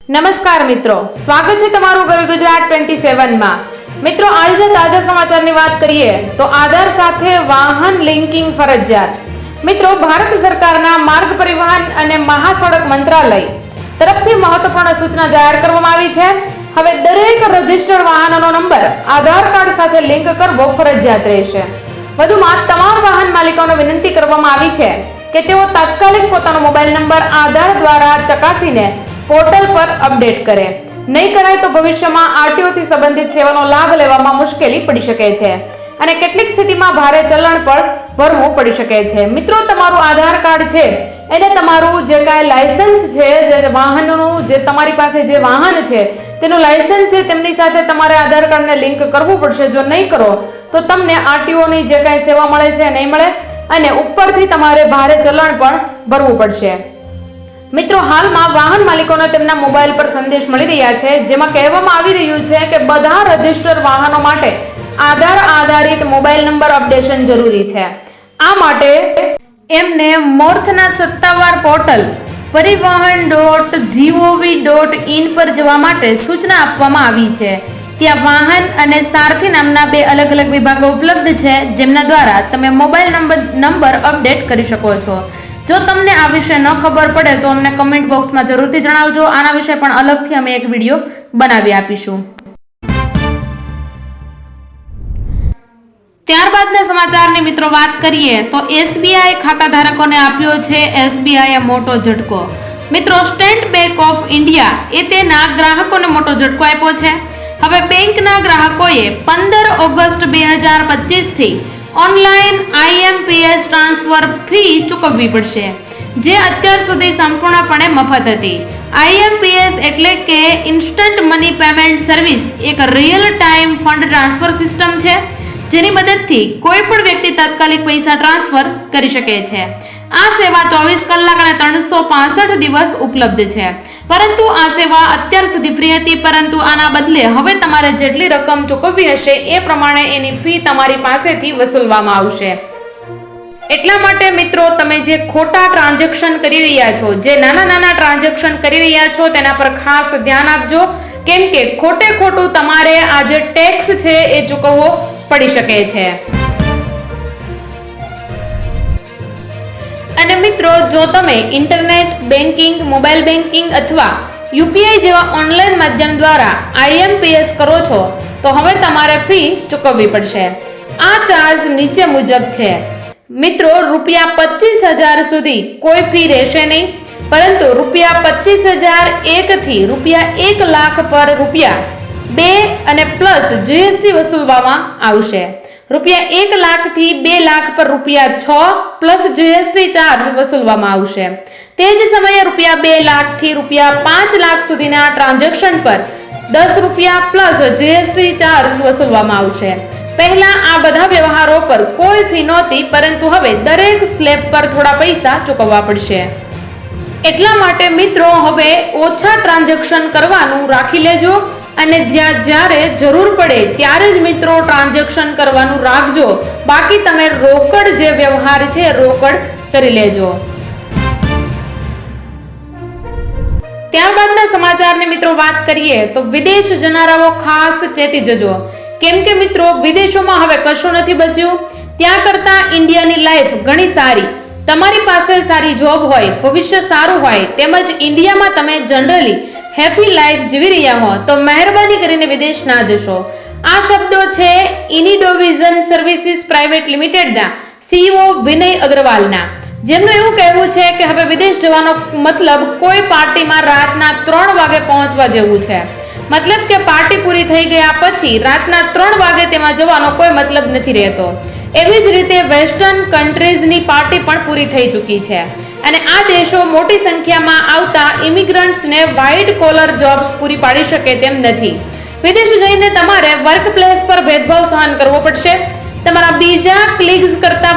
નમસ્કાર મિત્રો, સ્વાગત છે તમારું ગવી ગુજરાત 27માં। મિત્રો, આજના તાજા સમાચારની વાત કરીએ તો આધાર સાથે વાહન લિંકિંગ ફરજિયાત। મિત્રો, ભારત સરકારના માર્ગ પરિવહન અને મહાસડક મંત્રાલય તરફથી મહત્વપૂર્ણ સૂચના જાહેર કરવામાં આવી છે। હવે દરેક રજિસ્ટર્ડ વાહનનો નંબર આધાર કાર્ડ સાથે લિંક કરવો ફરજિયાત રહેશે। વધુમાં તમામ વાહન માલિકોને વિનંતી કરવામાં આવી છે કે તેઓ તાત્કાલિક પોતાનો મોબાઈલ નંબર આધાર દ્વારા ચકાસીને પોર્ટલ પર અપડેટ કરે। નહીં કરાય તો ભવિષ્યમાં આરટીઓ થી સંબંધિત સેવાનો લાભ લેવામાં મુશ્કેલી પડી શકે છે અને કેટલીક સ્થિતિમાં ભારે ચલણ પણ ભરવું પડી શકે છે। મિત્રો, તમારું આધાર કાર્ડ છે એને તમારું જે કાંઈ લાયસન્સ છે, જે વાહનનું જે તમારી પાસે જે વાહન છે તેનું લાયસન્સ છે તેમની સાથે તમારે આધાર કાર્ડને લિંક કરવું પડશે। જો નહીં કરો તો તમને આરટીઓની જે કાંઈ સેવા મળે છે નહીં મળે અને ઉપરથી તમારે ભારે ચલણ પણ ભરવું પડશે। મિત્રો, હાલમાં વાહન માલિકોને તેમના મોબાઈલ પર સંદેશ મળી રહ્યા છે જેમાં કહેવામાં આવી રહ્યું છે કે બધા રજિસ્ટર વાહનો માટે આધાર આધારિત મોબાઈલ નંબર અપડેશન જરૂરી છે। આ માટે એમને મોર્થના સત્તાવાર પોર્ટલ પરિવહન.gov.in પર જવા માટે સૂચના આપવામાં આવી છે। ત્યાં વાહન અને સારથી નામના બે અલગ અલગ વિભાગો ઉપલબ્ધ છે જેમના દ્વારા તમે મોબાઈલ નંબર અપડેટ કરી શકો છો। જો તમને આ વિશે ન ખબર પડે તો અમને કમેન્ટ બોક્સમાં જરૂરથી જણાવજો। આના વિશે પણ અલગથી અમે એક વિડીયો બનાવી આપીશું। ત્યારબાદના સમાચારની મિત્રો વાત કરીએ તો એસબીઆઈ ખાતા ધારકોને આપ્યો છે એસબીઆઈએ મોટો ઝટકો। મિત્રો, સ્ટેટ બેંક ઓફ ઇન્ડિયા એ તેના ગ્રાહકોને મોટો ઝટકો આપ્યો છે। હવે બેંકના ગ્રાહકોએ 15 ઓગસ્ટ 2025 થી ઓનલાઈન આઈએમપીએસ ટ્રાન્સફર ફી ચૂકવવી પડશે, જે અત્યાર સુધી સંપૂર્ણપણે મફત હતી। આઈએમપીએસ એટલે કે ઇન્સ્ટન્ટ મની પેમેન્ટ સર્વિસ એક real time fund transfer system છે જેની મદદથી કોઈ પણ વ્યક્તિ તાત્કાલિક પૈસા ટ્રાન્સફર કરી શકે છે। આ સેવા 24 કલાક અને 365 દિવસ ઉપલબ્ધ છે, પરંતુ આ સેવા અત્યાર સુધી ફ્રી હતી, પરંતુ આના બદલે હવે તમારે જેટલી રકમ ચૂકવવી હશે એ પ્રમાણે એની ફી તમારી પાસેથી વસૂલવામાં આવશે। એટલા માટે મિત્રો, તમે જે ખોટા ટ્રાન્ઝેક્શન કરી રહ્યા છો, જે નાના ટ્રાન્ઝેક્શન કરી રહ્યા છો તેના પર ખાસ ધ્યાન આપજો, કેમ કે ખોટું તમારે આ જે ટેક્સ છે એ ચૂકવવો પડી શકે છે। અને મિત્રો, જો તમે ઇન્ટરનેટ બેન્કિંગ, મોબાઈલ બેન્કિંગ અથવા યુપીઆઈ જેવા ઓનલાઈન માધ્યમ દ્વારા આઈએમપીએસ કરો છો તો હવે તમારે ફી ચૂકવવી પડશે। આ ચાર્જ નીચે મુજબ છે। મિત્રો, ₹25,000 સુધી કોઈ ફી રહેશે નહીં, પરંતુ ₹25,001 થી ₹1 લાખ પર ₹2 અને પ્લસ જીએસટી વસૂલવામાં આવશે। ₹1 લાખ થી 2 લાખ પર ₹6 પ્લસ જીએસટી ચાર્જ વસૂલવામાં આવશે। તે જ સમયે ₹2 લાખ થી ₹5 લાખ સુધીના ટ્રાન્ઝેક્શન પર ₹10 પ્લસ જીએસટી ચાર્જ વસૂલવામાં આવશે। પહેલા આ બધા વ્યવહારો પર કોઈ ફી નહોતી, પરંતુ હવે દરેક સ્લેબ પર થોડા પૈસા ચૂકવવા પડશે। એટલા માટે મિત્રો, હવે ઓછા ટ્રાન્ઝેક્શન કરવાનું રાખી લેજો અને જ્યારે જરૂર પડે ત્યારે જ મિત્રો ટ્રાન્ઝેક્શન કરવાનું રાખજો, બાકી તમે રોકડ જે વ્યવહાર છે રોકડ કરી લેજો। ત્યારબાદના સમાચારની મિત્રો વાત કરીએ તો વિદેશ જનારાઓ ખાસ ચેતી જજો, કેમ કે મિત્રો વિદેશોમાં હવે કશું નથી બચ્યું। ત્યાં કરતા ઇન્ડિયાની લાઈફ ઘણી સારી। તમારી પાસે સારી જોબ હોય, ભવિષ્ય સારું હોય, તેમજ ઇન્ડિયામાં તમે જનરલી હેપી લાઈફ જીવી રહ્યા હો તો મહેરબાની કરીને વિદેશ ના જશો। આ શબ્દો છે ઇનિડોવિઝન સર્વિસીસ પ્રાઇવેટ લિમિટેડના સીઈઓ વિનય અગ્રવાલના, જેમનું એવું કહેવું છે કે હવે વિદેશ જવાનો મતલબ કોઈ પાર્ટીમાં રાતના 3 વાગે પહોંચવા જેવું છે। મતલબ કે પાર્ટી પૂરી થઈ ગયા પછી રાતના 3 વાગે તેમાં જવાનો કોઈ મતલબ નથી રહેતો। એવી જ રીતે વેસ્ટર્ન કન્ટ્રીઝની પાર્ટી પણ પૂરી થઈ ચૂકી છે અને આ દેશો મોટી સંખ્યામાં આવતા ઇમિગ્રન્ટ્સને વ્હાઇટ કોલર જોબ્સ પૂરી પાડી શકે તેમ નથી। વિદેશ જઈને તમારે વર્ક પ્લેસ પર ભેદભાવ સહન કરવો પડશે। તમારા બીજા ક્લિગ્સ કરતા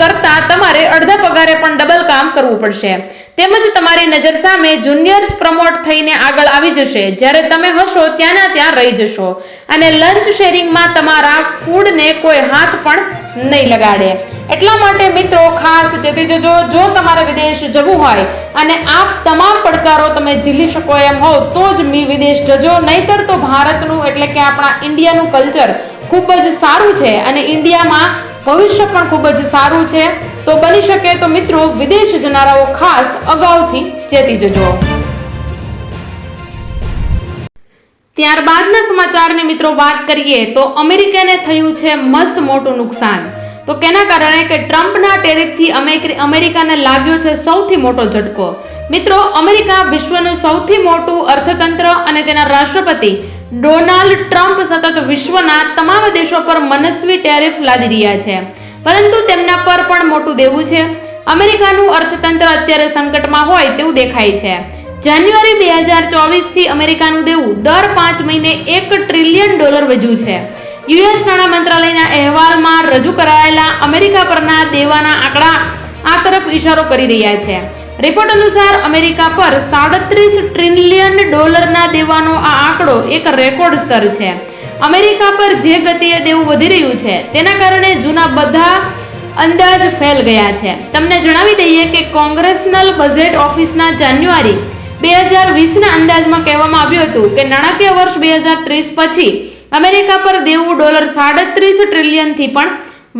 કરતા તમારે અડધા પગારે પણ ડબલ કામ કરવું પડશે. તેમજ તમારી નજર સામે જુનિયર્સ પ્રમોટ થઈને આગળ આવી જશે. જ્યારે તમે હશો ત્યાંના ત્યાં રહી જશો અને લંચ શેરિંગમાં તમારા ફૂડને કોઈ હાથ પણ નહીં લગાડે. એટલા માટે મિત્રો ખાસ ચેતી જજો. જો તમારે વિદેશ જવું હોય અને આ તમામ પડકારો તમે ઝીલી શકો એમ હો તો જ વિદેશ જજો. નહીતર તો ભારતનું એટલે કે આપણા ઇન્ડિયાનું કલ્ચર ખૂબ જ સારું છે અને ઇન્ડિયામાં ભવિષ્ય પણ ખૂબ જ સારું છે. તો બની શકે તો મિત્રો વિદેશ જનારાઓ ખાસ અગાઉથી ચેતી જજો. ત્યારબાદના સમાચારની મિત્રો વાત કરીએ તો અમેરિકાને થયું છે મસ્ત મોટું નુકસાન. તો કેના કારણે કે ટ્રમ્પના ટેરિફથી અમેરિકાને લાગ્યો છે સૌથી મોટો ઝટકો. મિત્રો અમેરિકા વિશ્વનું સૌથી મોટું અર્થતંત્ર અને તેના રાષ્ટ્રપતિ ડોનાલ્ડ ટ્રમ્પ સતત વિશ્વના તમામ દેશો પર મનસ્વી ટેરિફ લાદી રહ્યા છે, પરંતુ તેમના પર પણ મોટું દેવું છે. અમેરિકાનું અર્થતંત્ર અત્યારે સંકટમાં હોય તેવું દેખાય છે. જાન્યુઆરી 2024 થી અમેરિકાનું દેવું દર 5 મહિને $1 ટ્રિલિયન વધ્યું છે. યુએસ નાણાં મંત્રાલયના અહેવાલમાં રજૂ કરાયેલા અમેરિકા પરના દેવાના આંકડા આ તરફ ઇશારો કરી રહ્યા છે. રિપોર્ટ અનુસાર અમેરિકા પર $37 ટ્રિલિયન ના દેવાનો આ આંકડો એક રેકોર્ડ સ્તર છે. અમેરિકા પર જે ગતિએ દેવું વધી રહ્યું છે તેના કારણે જૂના બધા અંદાજ ફેલ ગયા છે. તમને જણાવી દઈએ કે કોંગ્રેશનલ બજેટ ઓફિસના જાન્યુઆરી 2020ના અંદાજમાં કહેવામાં આવ્યું હતું કે નાણાકીય વર્ષ 2030 પછી અમેરિકા પર દેવું $37 ટ્રિલિયનથી પણ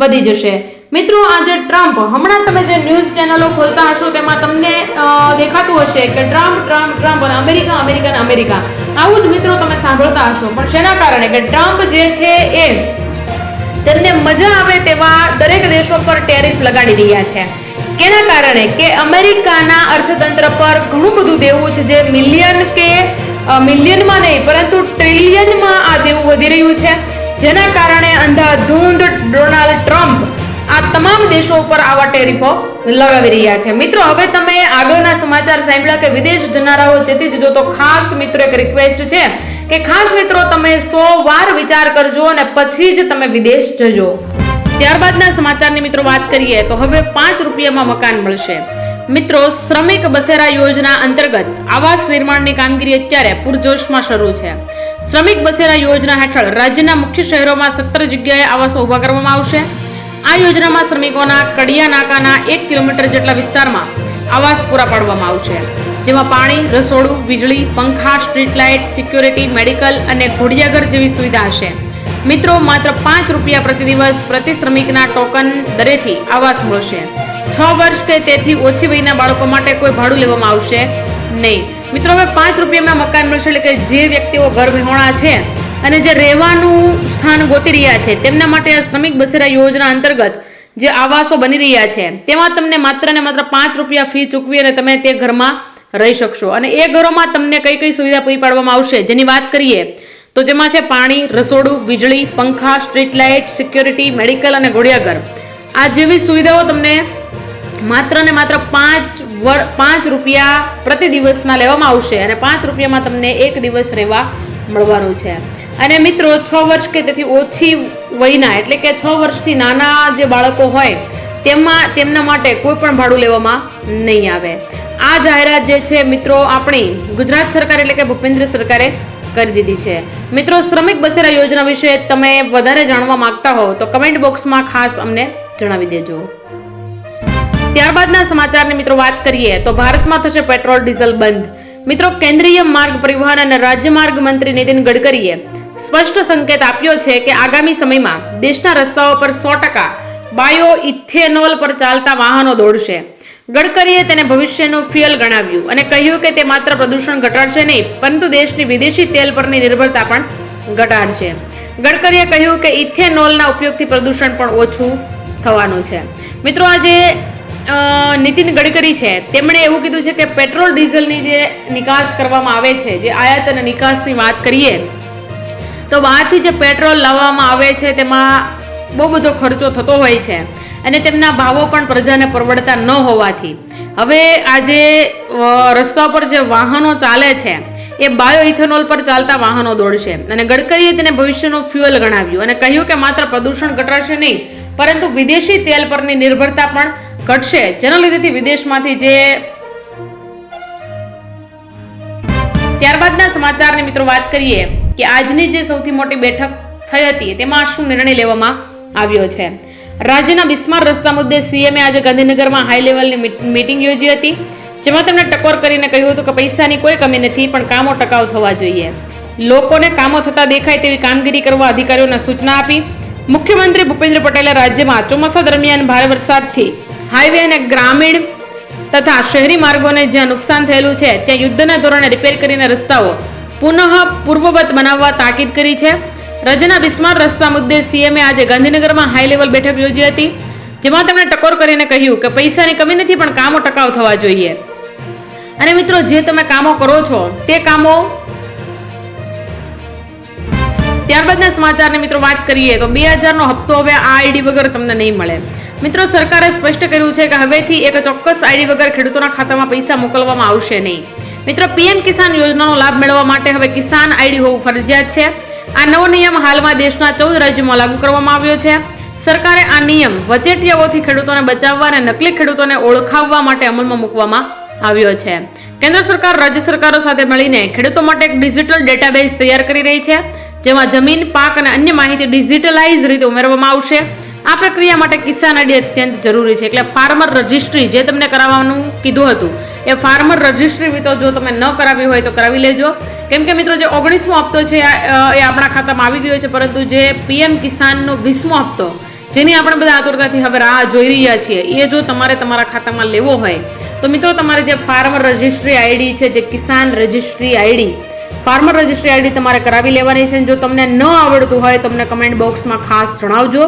વધી જશે. મિત્રો આજે ટ્રમ્પ, હમણાં તમે જે ન્યૂઝ ચેનલો ખોલતા હશો તેમાં તમને દેખાતું હશે કે ટ્રમ્પ અને અમેરિકા આવું જ મિત્રો તમે સાંભળતા હશો. પણ શેના કારણે કે ટ્રમ્પ જે છે એ તેમને મજા આવે તેવા દરેક દેશો પર ટેરિફ લગાડી રહ્યા છે. કેના કારણે કે અમેરિકાના અર્થતંત્ર પર ઘણું બધું દેવું છે જે મિલિયનમાં નહીં પરંતુ ટ્રિલિયનમાં આ દેવું વધી રહ્યું છે, જેના કારણે અંધાધૂંધ ડોનાલ્ડ ટ્રમ્પ આ તમામ દેશો ઉપર આવા ટેરિફો લગાવી રહ્યા છે. મિત્રો હવે તમે આગળના સમાચાર સાંભળ્યા કે વિદેશ જનારાઓ ચેતી જજો. તો ખાસ મિત્રો એક રિક્વેસ્ટ છે કે ખાસ મિત્રો તમે 100 વાર વિચાર કરજો અને પછી જ તમે વિદેશ જજો. ત્યારબાદના સમાચારની મિત્રો વાત કરીએ તો હવે 5 રૂપિયામાં મકાન મળશે. મિત્રો શ્રમિક બસેરા યોજના અંતર્ગત આવાસ નિર્માણની કામગીરી અત્યારે પૂરજોશમાં શરૂ છે. શ્રમિક બસેરા યોજના હેઠળ રાજ્યના મુખ્ય શહેરોમાં 17 જગ્યાએ આવાસો ઉભા કરવામાં આવશે. આ યોજનામાં શ્રમિકોના કડિયા નાકાના 1 કિલોમીટર જેટલા વિસ્તારમાં આવાસ પૂરા પાડવામાં આવશે, જેમાં પાણી, રસોડું, વીજળી, પંખા, સ્ટ્રીટ લાઇટ, સિક્યોરિટી, મેડિકલ અને ઘોડિયાઘર જેવી સુવિધા હશે. મિત્રો માત્ર 5 રૂપિયા પ્રતિ દિવસ પ્રતિ શ્રમિકના ટોકન દરેથી આવાસ મળશે. 6 વર્ષ કે તેથી ઓછી વયના બાળકો માટે કોઈ ભાડું લેવામાં આવશે નહીં. મિત્રો હવે 5 રૂપિયામાં મકાન મળશે એટલે કે જે વ્યક્તિઓ ઘર વિહોણા છે અને જે રહેવાનું સ્થાન ગોતી રહ્યા છે તેમના માટે આ શ્રમિક બસેરા યોજના અંતર્ગત જે આવાસો બની રહ્યા છે તેમાં તમને માત્ર ને માત્ર 5 રૂપિયા ફી ચૂકવી અને તમે તે ઘરમાં રહી શકશો. અને એ ઘરોમાં તમને કઈ કઈ સુવિધા પૂરી પાડવામાં આવશે જેની વાત કરીએ તો જેમાં છે પાણી, રસોડું, વીજળી, પંખા, સ્ટ્રીટ લાઇટ, સિક્યોરિટી, મેડિકલ અને ઘોડિયાઘર. આ જેવી સુવિધાઓ તમને માત્ર ને માત્ર 5 રૂપિયા પ્રતિ દિવસના લેવામાં આવશે અને 5 રૂપિયામાં તમને 1 દિવસ રહેવા મળવાનું છે. અને મિત્રો 6 વર્ષ કે તેથી ઓછી વયના એટલે કે 6 વર્ષથી નાના જે બાળકો હોય તેમના માટે કોઈ પણ ભાડું લેવામાં નહીં આવે. આ જાહેરાત જે છે મિત્રો આપણી ગુજરાત સરકાર એટલે કે ભૂપેન્દ્ર સરકારે કરી દીધી છે. મિત્રો શ્રમિક બસેરા યોજના વિશે તમે વધારે જાણવા માંગતા હો તો કમેન્ટ બોક્સમાં ખાસ અમને જણાવી દેજો. ત્યારબાદના સમાચારની મિત્રો વાત કરીએ તો ભારતમાં થશે પેટ્રોલ ડીઝલ બંધ. મિત્રો કેન્દ્રીય માર્ગ પરિવહન અને રાજ્ય માર્ગ મંત્રી નીતિન ગડકરીએ સ્પષ્ટ સંકેત આપ્યો છે કે આગામી સમયમાં દેશના રસ્તાઓ પર 100% બાયો ઇથેનોલ પર ચાલતા વાહનો દોડશે. ગડકરીએ તેને ભવિષ્યનું ફ્યુઅલ ગણાવ્યું અને કહ્યું કે તે માત્ર પ્રદૂષણ ઘટાડશે નહીં પરંતુ દેશની વિદેશી તેલ પરની નિર્ભરતા પણ ઘટાડશે. ગડકરીએ કહ્યું કે ઇથેનોલના ઉપયોગથી પ્રદૂષણ પણ ઓછું થવાનું છે. મિત્રો આજે નીતિન ગડકરી છે તેમણે એવું કીધું છે કે પેટ્રોલ ડીઝલની જે નિકાસ કરવામાં આવે છે, જે આયાત અને નિકાસની વાત કરીએ તો બહારથી જે પેટ્રોલ લાવવામાં આવે છે તેમાં બહુ બધો ખર્ચો થતો હોય છે અને તેમના ભાવો પણ પ્રજાને પરવડતા ન હોવાથી હવે આજે રસ્તા પર જે વાહનો ચાલે છે એ બાયો ઇથેનોલ પર ચાલતા વાહનો દોડશે. અને ગડકરીએ તેને ભવિષ્યનું ફ્યુઅલ ગણાવ્યું અને કહ્યું કે માત્ર પ્રદૂષણ ઘટાડશે નહીં પરંતુ વિદેશી તેલ પરની નિર્ભરતા પણ ઘટશે, જેના લીધેથી વિદેશમાંથી જે ત્યારબાદના સમાચારની મિત્રો વાત કરીએ કે આજની જે સૌથી મોટી બેઠક થઈ હતી તેમાં શું નિર્ણય લેવામાં આવ્યો છે. રાજ્યના બિસ્માર રસ્તા મુદ્દે સીએમએ આજે ગાંધીનગરમાં હાઈ લેવલની મીટિંગ યોજી હતી, જેમાં તેમણે ટકોર કરીને કહ્યું હતું કે પૈસાની કોઈ કમી નથી, પણ કામો ટકાઉ થવા જોઈએ. લોકોને કામો થતા દેખાય તેવી કામગીરી કરવા અધિકારીઓને સૂચના આપી. મુખ્યમંત્રી ભૂપેન્દ્ર પટેલે રાજ્યમાં ચોમાસા દરમિયાન ભારે વરસાદથી હાઈવે અને ગ્રામીણ તથા શહેરી માર્ગોને જ્યાં નુકસાન થયેલું છે ત્યાં યુદ્ધના ધોરણે રિપેર કરીને રસ્તાઓ પુનઃ પૂર્વવત બનાવવા તાકીદ કરી છે. રાજ્યના બિસ્માર રસ્તા મુદ્દે સીએમએ આજે ગાંધીનગરમાં હાઈ લેવલ બેઠક યોજી હતી, જેમાં તેમણે ટકોર કરીને કહ્યું કે પૈસાની કમી નથી, પણ કામો ટકાઉ થવા જોઈએ. અને મિત્રો, જે તમે કામો કરો છો તે કામો ત્યારબાદના સમાચારની મિત્રો વાત કરીએ તો 2000નો હપ્તો હવે આ આઈડી વગર તમને નહીં મળે. મિત્રો, સરકારે સ્પષ્ટ કર્યું છે કે હવેથી એક ચોક્કસ આઈડી વગર ખેડૂતોના ખાતામાં પૈસા મોકલવામાં આવશે નહીં. મિત્રો, પીએમ કિસાન યોજનાનો લાભ મેળવવા માટે હવે કિસાન આઈડી હોવું ફરજિયાત છે. આ નવો નિયમ હાલમાં દેશના 14 રાજ્યોમાં લાગુ કરવામાં આવ્યો છે. સરકારે આ નિયમ વચેટિયાઓથી ખેડૂતોને બચાવવા અને નકલી ખેડૂતોને ઓળખાવવા માટે અમલમાં મૂકવામાં આવ્યો છે. કેન્દ્ર સરકાર રાજ્ય સરકારો સાથે મળીને ખેડૂતો માટે એક ડિજિટલ ડેટાબેઝ તૈયાર કરી રહી છે, જેમાં જમીન, પાક અને અન્ય માહિતી ડિજિટલાઇઝ રીતે ઉમેરવામાં આવશે. આ પ્રક્રિયા માટે કિસાન આઈડી અત્યંત જરૂરી છે. એટલે ફાર્મર રજિસ્ટ્રી જે તમને કરાવવાનું કીધું હતું એ ફાર્મર રજિસ્ટ્રી મિત્રો જો તમે ન કરાવી હોય તો કરાવી લેજો. કેમ કે મિત્રો, જે 19મો હપ્તો છે એ આપણા ખાતામાં આવી ગયો છે, પરંતુ જે પીએમ કિસાનનો 20મો હપ્તો જેની આપણે બધા આતુરતાથી હવે રાહ જોઈ રહ્યા છીએ એ જો તમારે તમારા ખાતામાં લેવો હોય તો મિત્રો તમારે જે ફાર્મર રજિસ્ટ્રી આઈડી છે, જે કિસાન registry ID, farmer registry ID તમારે કરાવી લેવાની છે. જો તમને ન આવડતું હોય તો તમને કમેન્ટ બોક્સમાં ખાસ જણાવજો.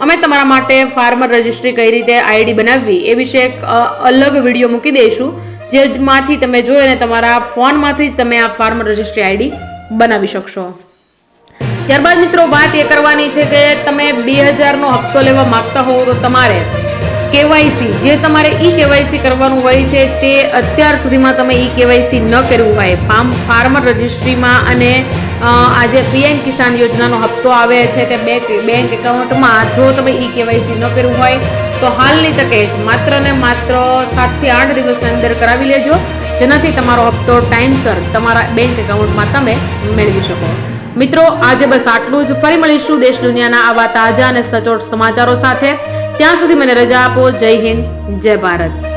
અમે તમારા માટે ફાર્મર રજિસ્ટ્રી કઈ રીતે આઈડી બનાવવી એ વિશે એક અલગ વિડીયો મૂકી દઈશું, જેમાંથી તમે જોઈ અને તમારા ફોનમાંથી જ તમે આ ફાર્મર રજિસ્ટ્રી આઈડી બનાવી શકશો. ત્યારબાદ મિત્રો વાત એ કરવાની છે કે તમે 2000નો હપ્તો લેવા માંગતા હોવ તો તમારે કેવાયસી જે તમારે ઈ કેવાયસી કરવાનું હોય છે તે અત્યાર સુધીમાં તમે ઈ કેવાયસી ન કર્યું હોય ફાર્મર રજિસ્ટ્રીમાં અને આજે પીએમ કિસાન યોજનાનો હપ્તો આવે છે તે બેંક એકાઉન્ટમાં જો તમે ઈ કેવાયસી ન કર્યું હોય તો હાલની તકે જ માત્ર ને માત્ર 7 થી 8 દિવસની અંદર કરાવી લેજો, જેનાથી તમારો હપ્તો ટાઈમસર તમારા બેંક એકાઉન્ટમાં તમે મેળવી શકો. મિત્રો, આજે બસ આટલું જ. ફરી મળીશું દેશ દુનિયાના આવા તાજા અને સચોટ સમાચારો સાથે. ત્યાં સુધી મને રજા આપો. જય હિન્દ, જય ભારત.